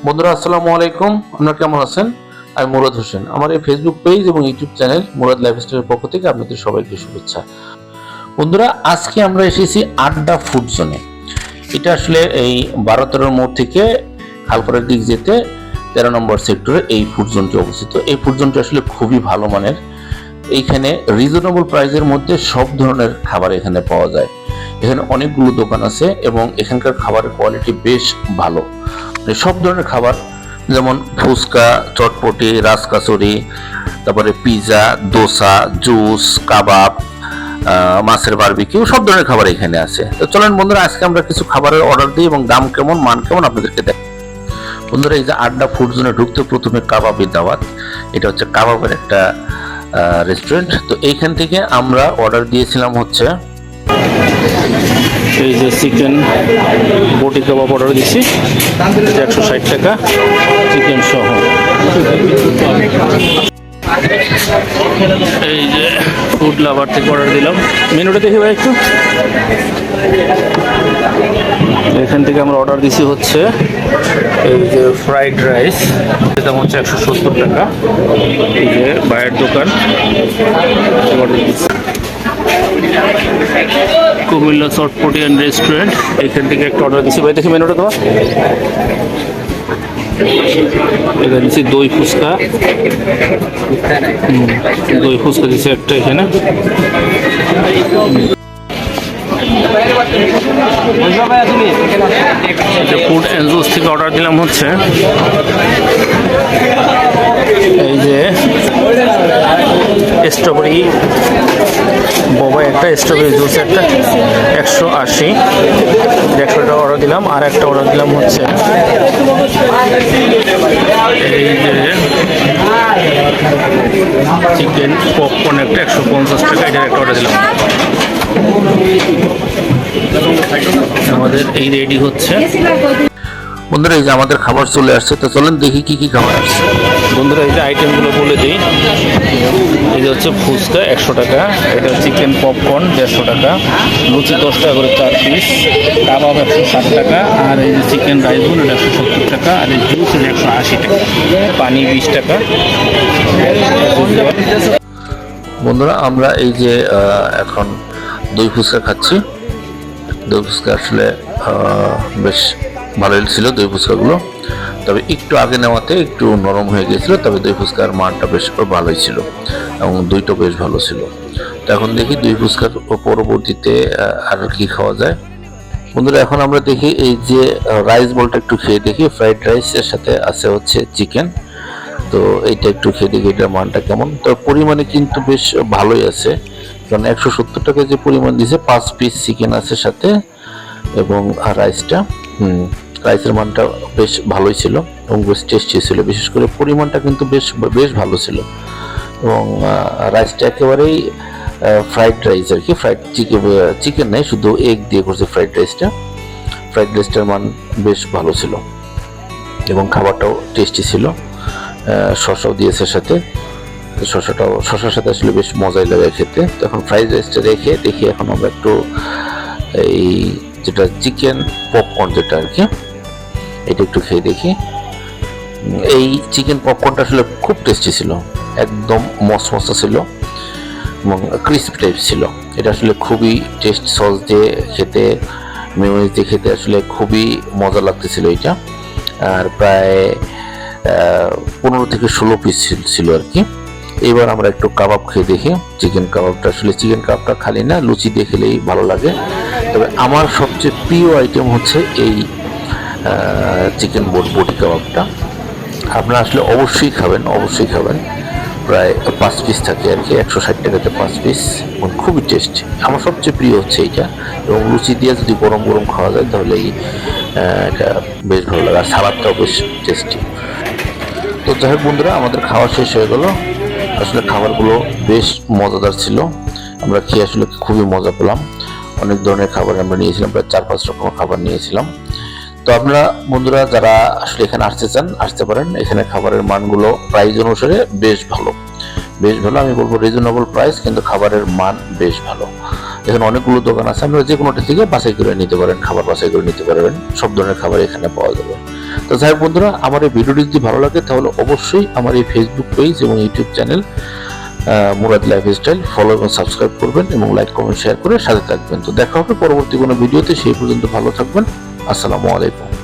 বন্ধুরা আসসালামু আলাইকুম, আপনারা কেমন আছেন? আমি মুরাদ হোসেন। আমার এই ফেসবুক পেজ এবং ইউটিউব চ্যানেল মুরাদ লাইফস্টাইলের পক্ষ থেকে আপনাদের সবাইকে শুভেচ্ছা। বন্ধুরা, আজকে আমরা এসেছি আড্ডা ফুড জোনে। এটা আসলে এই 12-13 মোড় থেকে খালপাড়ের দিক যেতে 13 নম্বর সেক্টরে এই ফুড জোনটি অবস্থিত। এই ফুড জোনটি আসলে খুবই ভালো মানের। এইখানে রিজনেবল প্রাইসের মধ্যে সব ধরনের খাবার এখানে পাওয়া যায়। এখানে অনেকগুলো দোকান আছে এবং এখানকার খাবারের কোয়ালিটি বেশ ভালো। সব ধরনের খাবার, যেমন ফুচকা, চটপটি, রাজকাচুরি, তারপরে পিৎজা, দোসা, জুস, কাবাব, মাছের বারবিকিউ, সব ধরনের খাবার এখানে আছে। তো চলেন বন্ধুরা, আজকে আমরা কিছু খাবারের অর্ডার দিই এবং দাম কেমন, মান কেমন আপনাদেরকে দেখ। বন্ধুরা, এই যে আড্ডা ফুড জোনে ঢুকতে প্রথমে কাবাবের দাওয়াত। এটা হচ্ছে কাবাবের একটা রেস্টুরেন্ট। তো এইখান থেকে আমরা অর্ডার দিয়েছিলাম হচ্ছে এই যে চিকেন বটি কাবাব অর্ডার দিচ্ছি, 160 টাকা চিকেন সহ। এই যে ফুড লাভার থেকে অর্ডার দিলাম। মেনুটা দেখি ভাই একটু। এখান থেকে আমরা অর্ডার দিছি হচ্ছে এই যে ফ্রাইড রাইস, দাম হচ্ছে 170 টাকা। এই যে ভাইয়ের দোকান, অর্ডার দিচ্ছি কুমিল্লা চটপটি অ্যান্ড রেস্টুরেন্ট। এখান থেকে একটা অর্ডার দিচ্ছি। ভাই দেখি মেনুটা তোমার। এখানে দিচ্ছি দই ফুচকা, দই ফুচকা দিচ্ছি একটা এখানে। ফুড অ্যান্ড জুস থেকে অর্ডার দিলাম হচ্ছে এই যে স্ট্রবেরি বোবা, একটা স্ট্রবেরি জুস একটা 180 টাকা অর্ডার দিলাম। আর একটা অর্ডার দিলাম হচ্ছে এই যে চিকেন পপকর্ন একটা 150 টাকা, এটার একটা অর্ডার দিলাম। আমাদের এই রেডি হচ্ছে। বন্ধুরা, এই যে আমাদের খাবার চলে আসছে। তো চলেন দেখি কি কি খাবার আসছে। বন্ধুরা, এই যে আইটেমগুলো বলে দিই। এই যে হচ্ছে ফুচকা 100 টাকা, এটা চিকেন পপকর্ন 150 টাকা, লুচি 10 টাকা করে 4 পিস, কাবাব 160 টাকা, আর এই যে চিকেন রাইস বোল 170 টাকা, আর এই জুস 180 টাকা, পানি 20 টাকা। বন্ধুরা, আমরা এই যে এখন দই ফুচকা খাচ্ছি। দই ফুচকা আসলে বেশ ভালোই ছিল দই ফুচকাগুলো, তবে একটু আগে নেওয়াতে একটু নরম হয়ে গিয়েছিল। তবে দই ফুচকার মানটা বেশ ভালোই ছিল এবং দইটা বেশ ভালো ছিল। তো এখন দেখি দই ফুচকার পরবর্তীতে আর কি খাওয়া যায়। বন্ধুরা, এখন আমরা দেখি এই যে রাইস বলটা একটু খেয়ে দেখি। ফ্রাইড রাইসের সাথে আছে হচ্ছে চিকেন। তো এইটা একটু খেয়ে দেখি এটার মানটা কেমন। তো পরিমাণে কিন্তু বেশ ভালোই আছে, কারণ 170 টাকা যে পরিমাণ দিয়েছে, 5 পিস চিকেন আছে সাথে এবং রাইসটা রাইসের মানটা বেশ ভালোই ছিল এবং বেশ টেস্টি ছিল। বিশেষ করে পরিমাণটা কিন্তু বেশ ভালো ছিল এবং রাইসটা একেবারেই ফ্রাইড রাইস আর কি, ফ্রাইড চিকেন নেই, শুধু এগ দিয়ে করছে ফ্রাইড রাইসটা। ফ্রাইড রাইসটার মান বেশ ভালো ছিল এবং খাবারটাও টেস্টি ছিল। শসাও দিয়েছে সাথে, শসার সাথে আসলে বেশ মজাই লাগে খেতে। তো এখন ফ্রাইড রাইসটা রেখে দেখি এখন আমরা একটু এই যেটা চিকেন পপকর্ন যেটা আর কি, এটা একটু খেয়ে দেখি। এই চিকেন পপকর্নটা আসলে খুব টেস্টি ছিল, একদম মশমশা ছিল এবং ক্রিস্পি টাইপ ছিল। এটা আসলে খুবই টেস্ট, সস দিয়ে খেতে, মেয়োনিজ দিয়ে খেতে আসলে খুবই মজা লাগতেছিল এটা। আর প্রায় 15 থেকে 16 পিস ছিল আর কি। এবার আমরা একটু কাবাব খেয়ে দেখি। চিকেন কাবাবটা আসলে চিকেন কাবাবটা খালি না, লুচি দিয়ে খেলেই ভালো লাগে। তবে আমার সবচেয়ে প্রিয় আইটেম হচ্ছে এই চিকেন বটি কাবাবটা। আপনারা আসলে অবশ্যই খাবেন। প্রায় 5 পিস থাকে আর কি, 160 টাকাতে 5 পিস এবং খুবই টেস্টি। আমার সবচেয়ে প্রিয় হচ্ছে এইটা, এবং লুচি দিয়ে যদি গরম গরম খাওয়া যায় তাহলে এটা বেশ ভালো লাগে। আর সালাদটাও বেশ টেস্টি। তো যাই হোক বন্ধুরা, আমাদের খাওয়া শেষ হয়ে গেল। আসলে খাবারগুলো বেশ মজাদার ছিল, আমরা খেয়ে আসলে খুবই মজা পেলাম। অনেক ধরনের খাবার আমরা নিয়েছিলাম, প্রায় 4-5 রকমের খাবার নিয়েছিলাম। তো আপনারা বন্ধুরা যারা আসলে এখানে আসতে চান আসতে পারেন। এখানে খাবারের মানগুলো প্রাইস অনুসারে বেশ ভালো। আমি বলবো রিজনেবল প্রাইস, কিন্তু খাবারের মান বেশ ভালো। এখানে অনেকগুলো দোকান আছে, আপনারা যে কোনোটা থেকে বাছাই করে নিতে পারেন, খাবার বাছাই করে নিতে পারবেন। সব ধরনের খাবার এখানে পাওয়া যাবে। তো যাই হোক বন্ধুরা, আমার এই ভিডিওটি যদি ভালো লাগে তাহলে অবশ্যই আমার এই ফেসবুক পেজ এবং YouTube channel Murad lifestyle follow এবং সাবস্ক্রাইব করবেন এবং লাইক কমেন্ট শেয়ার করে সাথে থাকবেন। তো দেখা হবে পরবর্তী কোনো ভিডিওতে, সেই পর্যন্ত ভালো থাকবেন। আসসালামু আলাইকুম।